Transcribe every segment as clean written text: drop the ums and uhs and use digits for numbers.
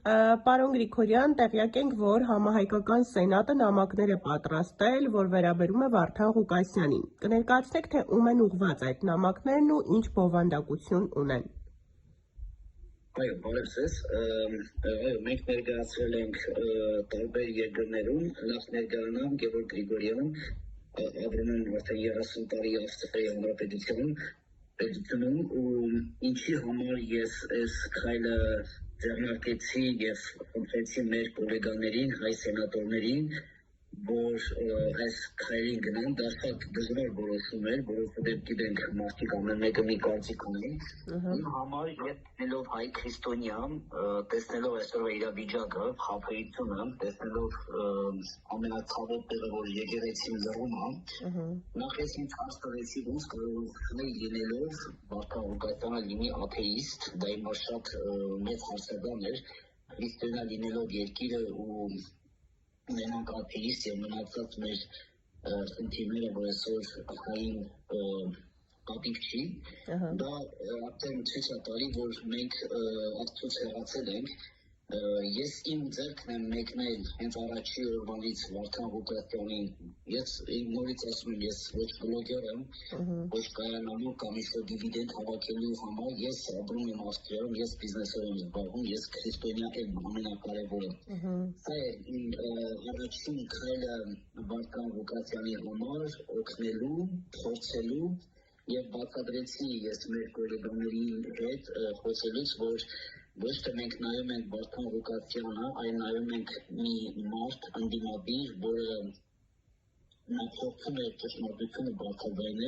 Պարոն Գրիգորյան, տեղյակ ենք, որ համահայկական սենատը նամակներ է պատրաստել, որ վերաբերում է Վարդան Ղուկասյանին։ Կներկայացնեք, թե ում են ուղղված այդ նամակներն ու ինչ բովանդակություն ունեն։ Այո, բարև ձեզ։ Մենք ներկայացրել ենք տարբեր երկրներում, նախ ներկայանամ Գևորգ Գրիգորյան, ապրում եմ արդեն 30 տարի Ավստրիայի Հանրապետությունում, ու ինչի համար ես այս քայլը ձեռնարկեցի եւ խնդրեցի մեր գոլեգաներին, հայ սենատորներին, որ այս քայլին գնան, դա շատ դժվար որոշում էր, որովհետև գիտենք, մարդիկ ամեն մեկը մի կարծիք ունի։ Իմ համար ես տեսնելով հայ քրիստոնյա, տեսնելով այսօրվա իրավիճակը, խաբեությունը, տեսնելով ամենացավոտ տեղը, որ եկեղեցին լռում է, նախ ես ինձ հարց տվեցի, ոնց կարող է լինելով Վարդան Ղուկասյանը լինի աթեիստ, դա իմ շատ մեծ հարցական էր, քրիստոնյա լինելով երկիրը ու ունենանք աթեիստ եւ մնացած մեր խնդիրները, որ այսօր հային կապիկ չի, դա արդեն ցույց է տալի, որ մենք Աստծուց հեռացել ենք։ Ես իմ ձեռքն եմ մեկնել հենց առաջի օրվանից Վարդան Ղուկասյանին։ Ես նորից ասում եմ, ես ոչ բլոգեր եմ, ոչ կայանալու կամ ինչ-որ դիվիդենդ հավաքելու համար, ես ապրում եմ Ավստրիայում, ես բիզնեսով եմ զբաղվում, ես քրիստոնյա եմ, ամենակարևորը։ Սա է իմ առաջին քայլը Վարդան Ղուկասյանի համար օգնելու, փորձելու եւ բացատրեցի ես մեր գոլեգաների հետ խոսելուց, որ ոչ թե մենք նայում ենք Վարդան Ղուկասյանը, այլ նայում ենք մի մարդ ընդդիմադիր, որը նա փորձում է ճշմարտությունը բացատրել։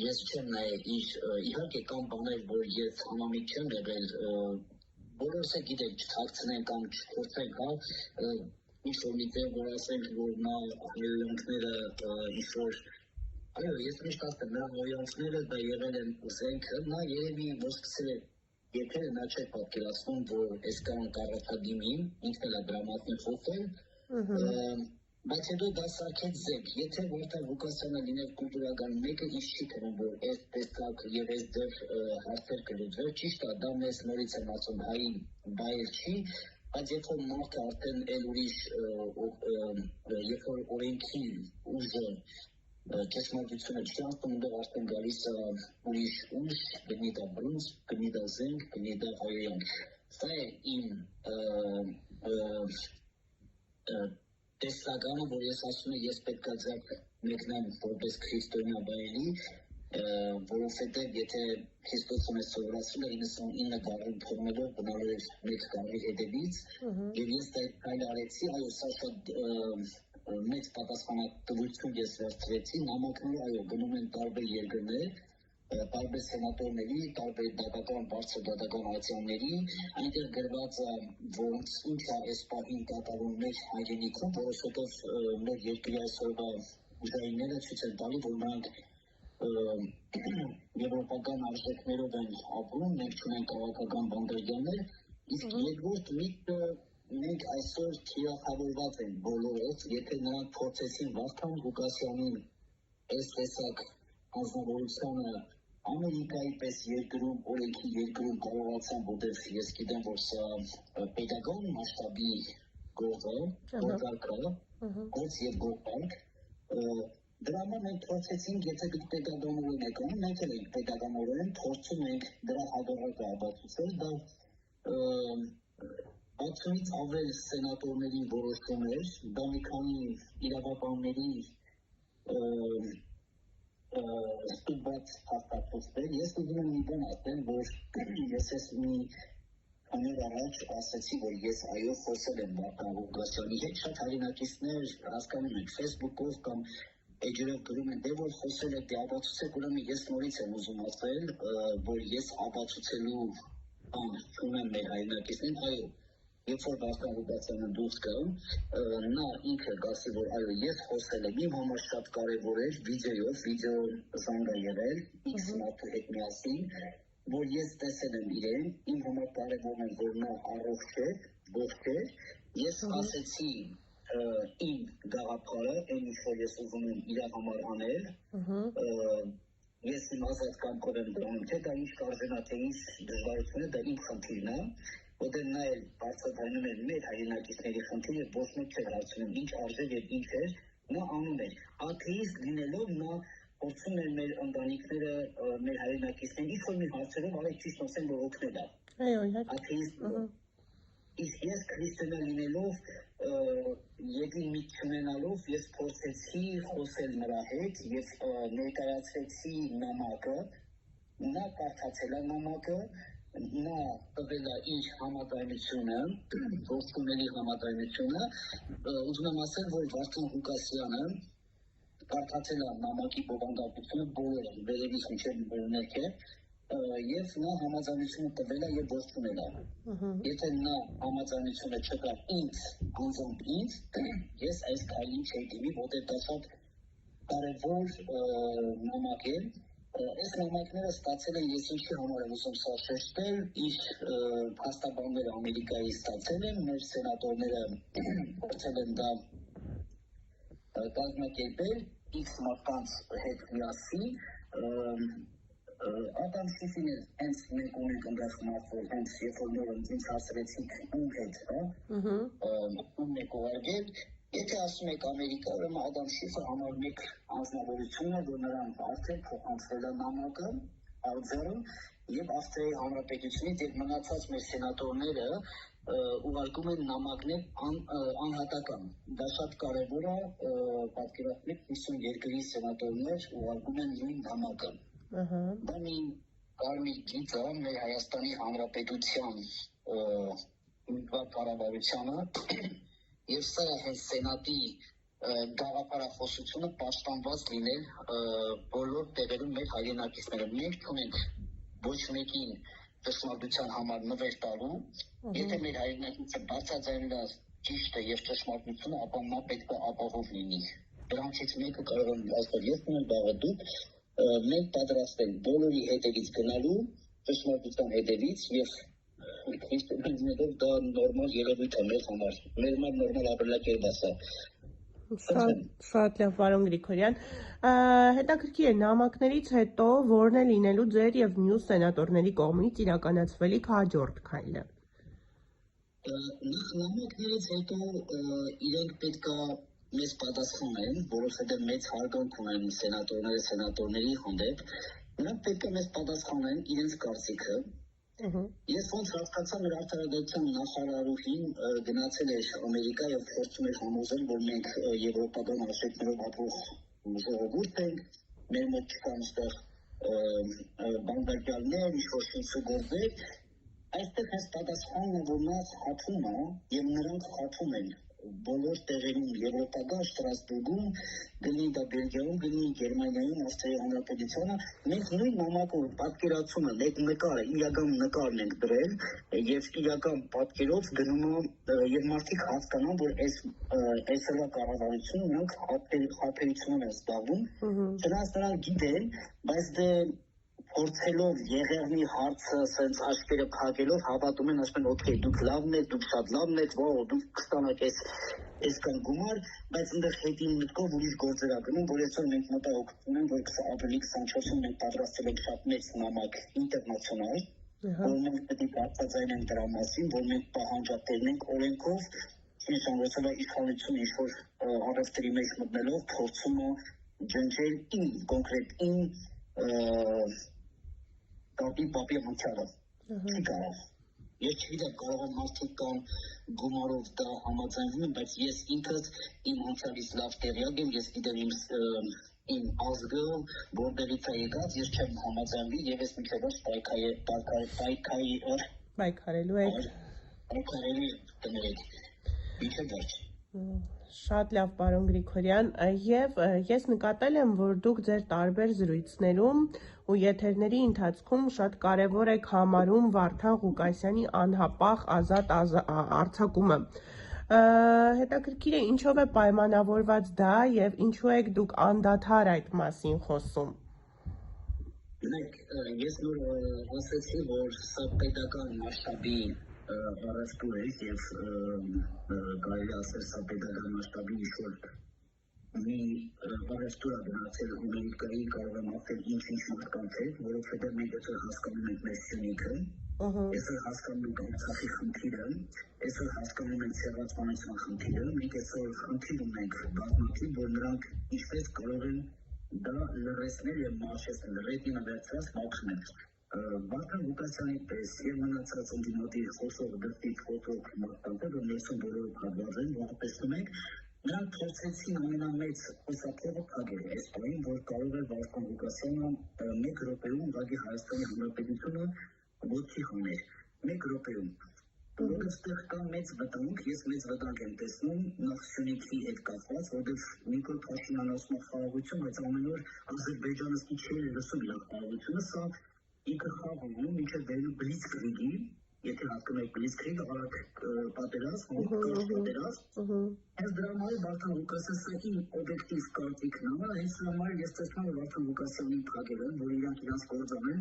Ես չեմ նայել իհարկե կան բաներ, որ ես համամիտ չեմ եղել, բոլորս է գիտենք, չթաքցնենք կամ չփորձենք, ինչ-որ մի տեղ, որ ասենք, որ նա հայոյանքները ինչ-որ այո, ես միշտ ասեմ, նրա հայոյանքները դա եղել են զենքը, նա երևի որ սկսել է եթերը նա չէր պատկերացնում, որ այս կան կառաջադիմի, ինքն էլ է դրա մասին խոսել, բայց հետո դա սարքեց զենք։ Եթե Վարդան Ղուկասյանը լիներ կուլտուրական մեկը, ինչ չի թվում, որ այս տեսակ եւ այս ձև հարցեր կլուծվեր, ճիշտ է, դա մեզ նորից եմ ասում, հայի բայել չի, բայց երբ որ մարդը արդեն էլ ուրիշ, երբ որ օրենքի ուժը ճշմարտությունը չի ասում, դեռ արդեն գալիս է ուրիշ ուժ, գնի դա բրունց, գնի դա զենք, գնի դա հայոյանք։ Սա է իմ տեսլականը, որ ես ասում եմ, ես պետք է ձեռք մեկնեմ որպես քրիստոնյա բայելի, որովհետև եթե Քրիստոսը մեզ սովորացրել է 99 գաղին թողնելով գնալով մեկ գաղի հետևից, եւ ես դա քայլ արեցի, այո, սա շատ մեծ պատասխանատվություն ես վերցրեցի, նամակները, այո, գնում են տարբեր երկրներ, տարբեր սենատորների, տարբեր դատական, բարձր դատական ատյանների, այնտեղ գրված է, ոնց ինչ է այս պահին կատարում մեր հայրենիքում, որովհետև մեր երկրի այսօրվա ուժայինները ցույց են տալի, որ նրանք եվրոպական արժեքներով են ապրում, մենք չունենք քաղաքական բանդրջաններ, իսկ երկրորդ միտքը մենք այսօր թիրախավորված ենք բոլորս, եթե նրանք փորձեցին Վարդան Ղուկասյանին այս տեսակ անձնավորությանը Ամերիկայի պես երկրում, օրենքի երկրում կարողացան, որտեղ ես գիտեմ, որ սա պետական մասշտաբի գործ է, գործ եւ գործարք, դրա համար մենք փորձեցինք, եթե դուք պետականորեն եք անում, մենք էլ ենք պետականորեն, փորձում ենք դրա հաջողակը ապացուցել, դա 60-ից ավել սենատորների որոշում էր, դա մի քանի իրավաբանների ստուգված հաստատվեցներ։ Ես ուզում եմ մի բան ասեմ, որ ես ես մի քանի օր առաջ ասացի, որ ես այո խոսել եմ Վարդան Ղուկասյանի հետ, շատ հայրենակիցներ հասկանում են Facebook-ով կամ էջերով գրում են, դե որ խոսել եք, դե ապացուցեք, ուրեմն ես նորից եմ ուզում ասել, որ ես ապացուցելու բան չունեմ մեր հայրենակիցներին, այո, երբ որ Վարդան Ղուկասյանը դուրս գա, նա ինքը գասի, որ այո, ես խոսել եմ, իմ համար շատ կարևոր էր վիդեոյով, վիդեո զանգ է եղել, X մարդու հետ միասին, որ ես տեսել եմ իրեն, իմ համար կարևոր է, որ նա առողջ է, ողջ է, ես ասեցի իմ գաղափարը, այն ինչ որ ես ուզում եմ իր համար անել, ես իմ ազատ կամքով եմ դրանում, թե դա ինչ կարժենա, թե ինչ դժվարություն է, դա իմ խնդիրն է, որտեղ նա էլ բարձրացնում էր մեր հայրենակիցների խնդիրը, ոչ մեկ չէր հարցնում ինչ արժեր եւ ինչ էր, նա անում էր աթեիստ լինելով նա փորձում էր մեր ընտանիքները, մեր հայրենակիցներին ինչ-որ մի հարցերով արեք ճիշտ ասեմ, որ օգնել է։ Այո, իհարկե։ Աթեիստ իսկ ես քրիստոնյա լինելով եկի միտք չունենալով ես փորձեցի խոսել նրա հետ եւ ներկայացրեցի նամակը, նա կարդացել է նամակը, նա տվել է իր համաձայնությունը, ողջունելի համաձայնությունը, ուզում եմ ասել, որ Վարդան Ղուկասյանը կարդացել է նամակի բովանդակությունը բոլորը, վերևից մինչև ներքև, եւ նա համաձայնությունը տվել է եւ ողջունել է։ Եթե նա համաձայնությունը չկա ինձ, անձամբ ինձ, ես այս քայլին չէի դիմի, որտեղ դա շատ կարևոր նամակ է։ Այս նամակները ստացել են ես ինչի համար եմ ուզում սա շեշտել, իր փաստաբանները Ամերիկայի ստացել են, մեր սենատորները փորձել են դա կազմակերպել X մարդկանց հետ միասին, Ադամ Շիֆին էլ հենց մենք ունենք ընդդեմ մարդ, որ հենց երբ որ նոր ինձ հասրեցիք ում հետ, ում եք ուղարկել, եթե ասում եք Ամերիկա, ուրեմն Ադամ Շիֆը համար մեկ անձնավորություն է, որ նրան արդեն փոխանցվել է նամակը Ալձերում եւ Ավստրիայի Հանրապետությունից եւ մնացած մեր սենատորները ուղարկում են նամակներ անհատական։ Դա շատ կարեւոր է, պատկերացնեք 50 երկրի սենատորներ ուղարկում են նույն նամակը։ Դա մի կարմիր գիծ է մեր Հայաստանի Հանրապետության կառավարությանը եւ սա է հենց սենատի գաղափարախոսությունը պաշտպանված լինել բոլոր տեղերում մեր հայրենակիցները։ Մենք չունենք ոչ մեկին ճշմարտության համար նվեր տալու, եթե մեր հայրենակիցը բացատրել է ճիշտը եւ ճշմարտությունը, ապա նա պետք է ապահով լինի։ Դրանցից մեկը կարող է ասել ես նույն բաղը դուք մենք պատրաստ ենք բոլորի հետևից գնալու, ճշմարտության հետևից եւ քրիստոնեով դա նորմալ երևույթ է մեր համար։ Մեր համար նորմալ ապրելակերպ է սա։ Շատ լավ, պարոն Գրիգորյան։ Հետաքրքիր է նամակներից հետո որն է լինելու ձեր եւ մյուս սենատորների կողմից իրականացվելիք հաջորդ քայլը։ Նամակներից հետո իրենք պետքա մեզ պատասխանեն, որովհետև մեծ հարգանք ունեն սենատորների հանդեպ, նրանք պետք է մեզ պատասխանեն իրենց կարծիքը։ Ես ոնց հասկացա, մեր արտարադատության նախարարուհին գնացել էր Ամերիկա եւ փորձում էր համոզել, որ մենք եվրոպական արժեքներով ապրող ժողովուրդ ենք, մեր մոտ չկան այստեղ բանտարկյալներ, ինչ-որ շինցուգործեր։ Այստեղ հենց պատասխանն է, որ նա խաթում է եւ նրանք խաթում են բոլոր տեղերում Եվրոպական Շտրասբուրգում, գնի դա Բելգիայում, գնի Գերմանիայում, Ավստրիայի Հանրապետությանը, մենք նույն նամակը պատկերացումը, այդ նկարը, իրական նկարն ենք դրել եւ իրական պատկերով գնում է եւ մարդիկ հասկանան, որ այսօրվա կառավարությունը նրանք խափերությունով են զբաղվում, չնայած նրանք գիտեն, բայց դե փորձելով եղեղնի հարցը սենց աչքերը փակելով հավատում են, ասում են օքեյ դուք լավն եք, դուք շատ լավն եք, վաու դուք կստանաք այսքան գումար, բայց այնտեղ հետին մտքով ուրիշ գործեր ա գնում, որ այսօր մենք մտահոգվում ենք, որ ապրիլի 24-ին մենք պատրաստել ենք շատ մեծ նամակ ինտերնացիոնալ, որ մենք պետք է բարձրացնենք դրա մասին, որ մենք պահանջատերն ենք օրենքով, ինչ-որ իշխանությունը ինչ-որ առևտրի մեջ մտնելով փորձում է ջնջել կոնկրետ պապի անցյալը, չի կարող։ Ես չգիտեմ, կարող է մարդիկ կան գումարով դա համաձայնվում են, բայց ես ինքս իմ անցյալից լավ տեղյակ եմ, ես գիտեմ իմ ազգը, որտեղից է եկած, ես չեմ համաձայնվի եւ ես մինչեւ պայքարելու եք դներեք, մինչեւ վերջ։ Շատ լավ, պարոն Գրիգորյան, եւ ես նկատել եմ, որ դուք ձեր տարբեր զրույցներում ու եթերների ընթացքում շատ կարևոր եք համարում Վարդան Ղուկասյանի անհապաղ ազատ արձակումը։ Հետաքրքիր է, ինչով է պայմանավորված դա եւ ինչու եք դուք անդադար այդ մասին խոսում։ Ես նոր ասացի, որ սա պետական մասշտաբի առևտուր է եւ կարելի ասել սա պետական մասշտաբի ինչ-որ մի առևտուր է գնացել Ամերիկայի, կարող եմ ասել ինչ-ինչ մարդկանց հետ, որովհետև մենք այսօր հասկանում ենք մեր սյունիքը, Այսօր հասկանում ենք Արցախի խնդիրը, այսօր հասկանում ենք ցեղասպանության խնդիրը, մենք այսօր խնդիր ունենք բազմաթիվ, որ նրանք ինչպես կարող են դա լրացնել եւ մարշեցնել, ռեյտինգը վերցրած մաքրել։ Վարդան Ղուկասյանի պես եւ մնացած ընդդիմադի խոսող դեպքից խոսող մարդկանց, որ ներսում բոլորը փակված են, որտեսում ենք, նրանք փորձեցին ամենամեծ խոսափողը փակել այս բանին, որ կարող է Վարդան Ղուկասյանը 1 րոպեում ուղղակի Հայաստանի Հանրապետությունը ոտքի խոներ, 1 րոպեում։ Որովհետև ստեղ կա մեծ վտանգ, ես մեծ վտանգ եմ տեսնում նախ Սյունիքի հետ կապված, որովհետև Նիկոլ Փաշինյանը ասում է խաղաղություն, բայց ամեն օր Ադրբեջանցի չէ լսում իր խաղաղությունը, սա ինքը խաղ ունում մինչև վերնում բլիցկրիգի, եթե հասկանում եք բլիցկրիգը, արագ պատերազմ, կարճ պատերազմ, հենց դրա համար Վարդան Ղուկասյանը սա իմ օբյեկտիվ կարծիքն է, հենց դրա համար ես տեսնում եմ Վարդան Ղուկասյանին փակել են, որ իրանք իրանց գործ անեն,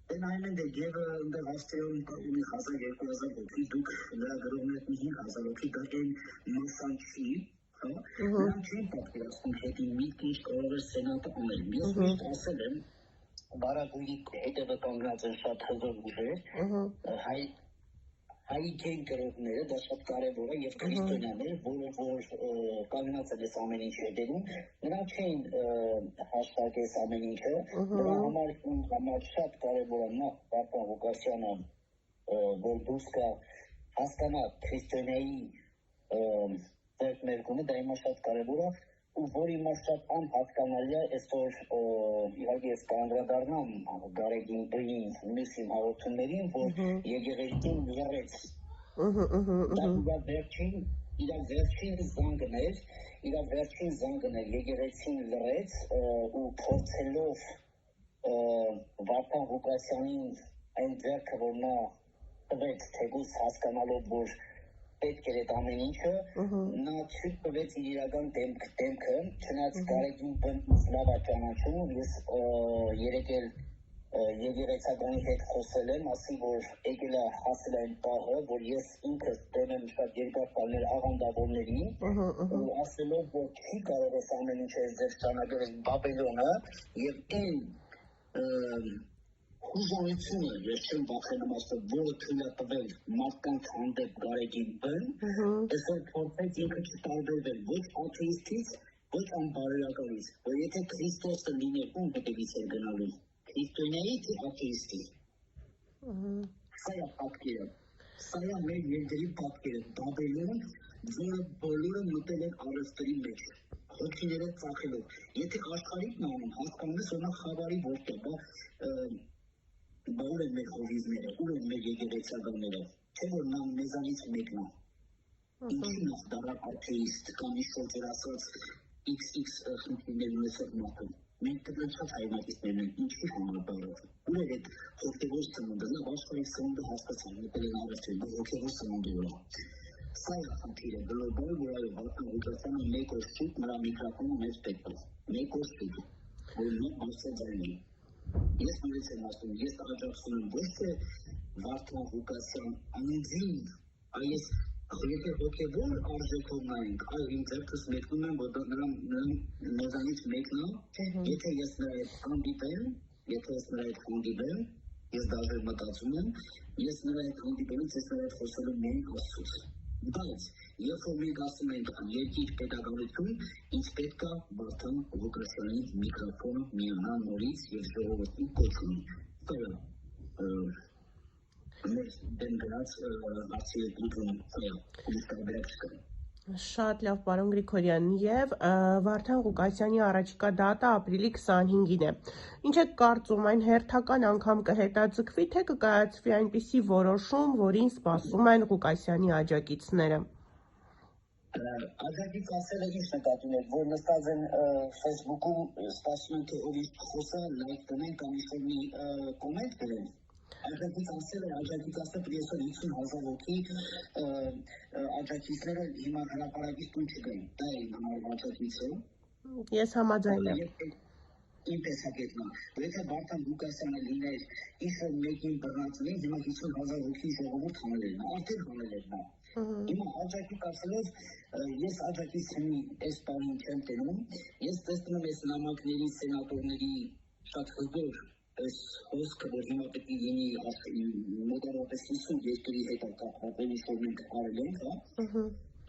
Այնուամենայնիվ Գևը այնտեղ Ավստրիայում ունի 1000-2000 հոգի, դուք լրագրողներդ մի 5000 հոգի, դա այն մասան չի, հա, նրանք չեն պատկերացնում հետի միտք ինչ կարող է Սենատը անել։ Ես միշտ ասել եմ, Բարագույի հետևը կանգնած են շատ հզոր ուժեր, հայքեն կրողները, դա շատ կարևոր է եւ քրիստոնյաները, որ կանգնած են այս ամեն ինչի հետևում, նրանք չէին հաշտարկես ամեն ինչը, դրա համար շատ կարևոր է նախ Վարդան Ղուկասյանը, որ դուրս գա հասկանա քրիստոնեայի ձեռքբերումը, դա հիմա շատ կարևոր է, ու որ հիմա շատ անհասկանալի է այսօր իհարկե ես կանդրադառնամ Գարեգին Բրին մյուս իմ հաղորդումներին, որ եկեղեցին լռեց։ Դա իր վերջին զանգն էր, եկեղեցին լռեց ու փորձելով Վարդան Ղուկասյանին այն ձեռքը, որ նա տվեց, թեկուզ հասկանալով, որ պետք էր այդ ամեն ինչը, նա ցույց տվեց իր իրական դեմքը, չնայած Գարեգին Բրին լավ է ճանաչում, ես երեկ էլ եկեղեցականի հետ խոսել եմ, ասի, որ եկել է հասել այն պահը, որ ես ինքս տոն եմ շատ երկար տարիներ աղանդավորներին, ու ասելով, որ չի կարող ես ամեն ինչ ես ձեր ճանաչել Բաբելոնը, եւ այն հուզանությունը, ես չեմ վախենում ասել, որը թույլ է տվել մարդկանց հանդեպ Գարեգին Բրին, այսօր փորձեց ինքը չտարբերվել ոչ աթեիստից, ոչ անբարոյականից, որ եթե Քրիստոսը լիներ, ում հետևից էր գնալու, քրիստոնյայի թե աթեիստի։ Սա է պատկերը, սա է մեր երկրի պատկերը, Բաբելոն, որը բոլորը մտել են առևտրի մեջ, հոգիները ծախելով, եթե աշխարհիկն անում, հասկանում ես, որ նա խավարի որդի է, Բա ուր են մեր հովիվները, ուր են մեր եկեղեցականները, չէ որ նա մեզանից մեկն է, ինչի նախ դառավ աթեիստ, կամ ինչ-որ ձեր ասած XX խնդիրներ ունեցող մարդը, մենք կտրնչած հայրենակիցներն են, ինչի համար դառավ, ուր էր այդ հոգևոր սնունդը, լավ աշխարհիկ սնունդը հասկացան, մտել են առևտրի, բայց հոգևոր սնունդը ուր է, սա է խնդիրը, գլոբալ, որ այո, Վարդան Ղուկասյանը մեկ օր շուտ նրա միկրոֆոնը մեզ պետք է, մեկ օր շուտ, որ նա բարձրաձայնի։ Ես նորից եմ ասում, ես աջակցում եմ ոչ թե Վարդան Ղուկասյան անձին, այլ եթե հոգևոր արժեքով նայենք, այո, իմ ձեռքս մեկնում եմ, որ նրան մեզանից մեկն է, եթե ես նրա հետ հանդիպեմ, ես դաժե մտածում եմ, ես նրա հետ հանդիպելուց, ես նրա հետ խոսելու միայն Աստծուց։ Բայց, երբ որ մենք ասում ենք երկիր պետականություն, ինձ պետք է Վարդան Ղուկասյանի միկրոֆոնը միանա նորից եւ ժողովրդին կոչում։ Սա մեր դեմ գնաց հարցի լուծում, սա ուրիշ տարբերակ չկա։ Շատ լավ, պարոն Գրիգորյան, եւ Վարդան Ղուկասյանի առաջիկա դատը ապրիլի 25-ին է։ Ինչ եք կարծում, այն հերթական անգամ կհետաձգվի, թե կկայացվի այնպիսի որոշում, որին սպասում են Ղուկասյանի աջակիցները։ Աջակից ասելը ինչ նկատի ունեք, որ նստած են Facebook-ում, սպասում են, թե ուրիշ խոսա, լայք տնեն կամ ինչ-որ մի կոմենտ գրեն։ Աջակից ասելը պետք է 50,000 հոգի աջակիցները հիմա հրապարակից տուն չգային, դա է համար աջակիցը։ Ես համաձայն եմ։ Իմ տեսակետն է, որ եթե Վարդան Ղուկասյանը լիներ ինչ-որ մեկին բռնածնի, հիմա 50,000 հոգի ժողովուրդ հանել էր նա, արդեն հանել էր նա։ Հիմա աջակից ասելով, ես աջակիցի այս բանին չեմ տենում, ես տեսնում եմ այս նամակների, սենատորների շատ հզոր այս հոսքը, որ հիմա պետք է լինի մոտավորապես 50 երկրի հետ կապված, որ մենք արել ենք, հա։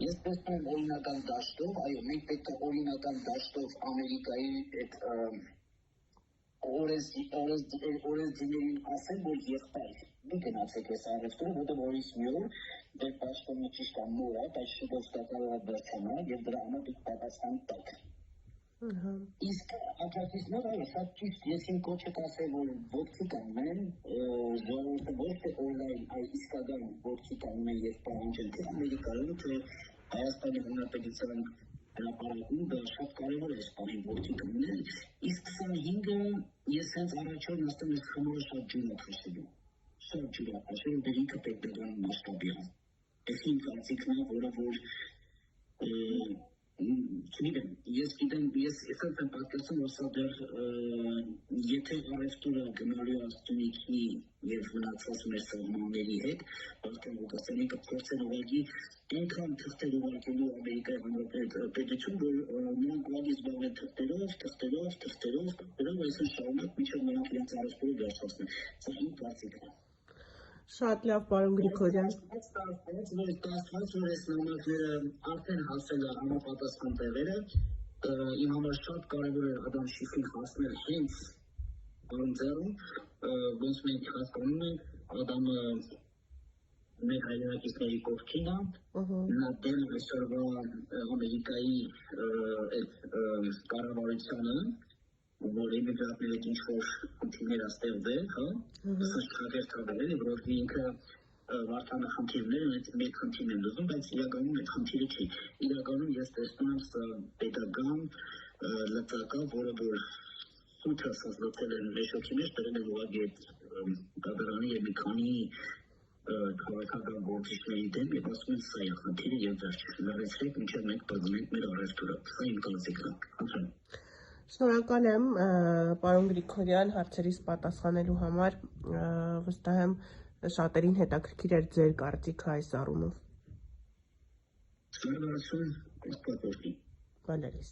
Ես տեսնում եմ օրինական դաշտով, այո, մենք պետք է օրինական դաշտով Ամերիկայի այդ օրենսդիրներին ասեն, որ եղբայր, դու գնացեք այս առևտուրը, որտեղ օրից մի օր դեր պաշտոնի ճիշտ ամուր է, բայց շուտով դա կարող է վերջանալ եւ դրա համար դուք պատասխան տաք։ Իսկ աջակիցները, այո, շատ ճիշտ, ես իմ կոչը կասել, որ ոտքի կանեն, ժողովուրդը ոչ թե օնլայն, այլ իսկական ոտքի կանեն եւ պահանջեն թե Ամերիկայում, թե Հայաստանի Հանրապետության հրապարակում, դա շատ կարևոր է այս պահին ոտքի կանեն, իսկ 25-ը ես հենց առաջով նստեմ այս խմորը շատ ջուր է քաշելու, դե ինքը պետական մասշտաբի է։ Այս իմ կարծիքն է, որը որ չգիտեմ, ես ասած եմ պատկերացնում, որ սա դեռ եթե առևտուրը գնալու է Սյունիքի եւ մնացած մեր սահմանների հետ, Վարդան Ղուկասյանը կփորձեն ուղղակի այնքան թղթեր ուղարկելու Ամերիկայի Հանրապետություն, որ նրանք ուղղակի զբաղվեն թղթերով, այսինքն շարունակ մինչև նրանք իրենց առևտուրը վերջացնեն։ Սա իմ կարծիքն է։ Շատ լավ, պարոն Գրիգորյան։ Ստացված, որ այս նամակները արդեն հասել է համապատասխան տեղերը, իմ համար շատ կարևոր է Ադամ Շիֆին հասնել հենց առընձեռում, ոնց մենք հասկանում ենք, Ադամը մեր հայրենակիցների կողքին է, նա դեմ այսօրվա Ամերիկայի կառավարությանը, որ իմիգրանտների հետ ինչ-որ խնդիրներ է ստեղծել, հա, սա շքավերթ է բերել, որովհետև ինքը Վարդանը խնդիրներ ունի, մեր խնդիրն են լուծում, բայց իրականում այդ խնդիրը չի։ Իրականում ես տեսնում եմ սա պետական լծակա, որը որ սութը ասած լծել են մեշոքի մեջ, դրել են ուղղակի այդ դատարանի եւ մի քանի քաղաքական գործիչների դեմ եւ ասում են սա է խնդիրը եւ վերջ։ Լրացրեք, մինչեւ մենք բացենք մեր առևտուրը։ Սա իմ կարծիքն է։ Շնորհակալ եմ, պարոն Գրիգորյան, հարցերիս պատասխանելու համար, վստահ եմ շատերին հետաքրքիր էր ձեր կարծիքը այս առումով։ Շնորհակալություն, Աստված օրհնի։ Բալերիս։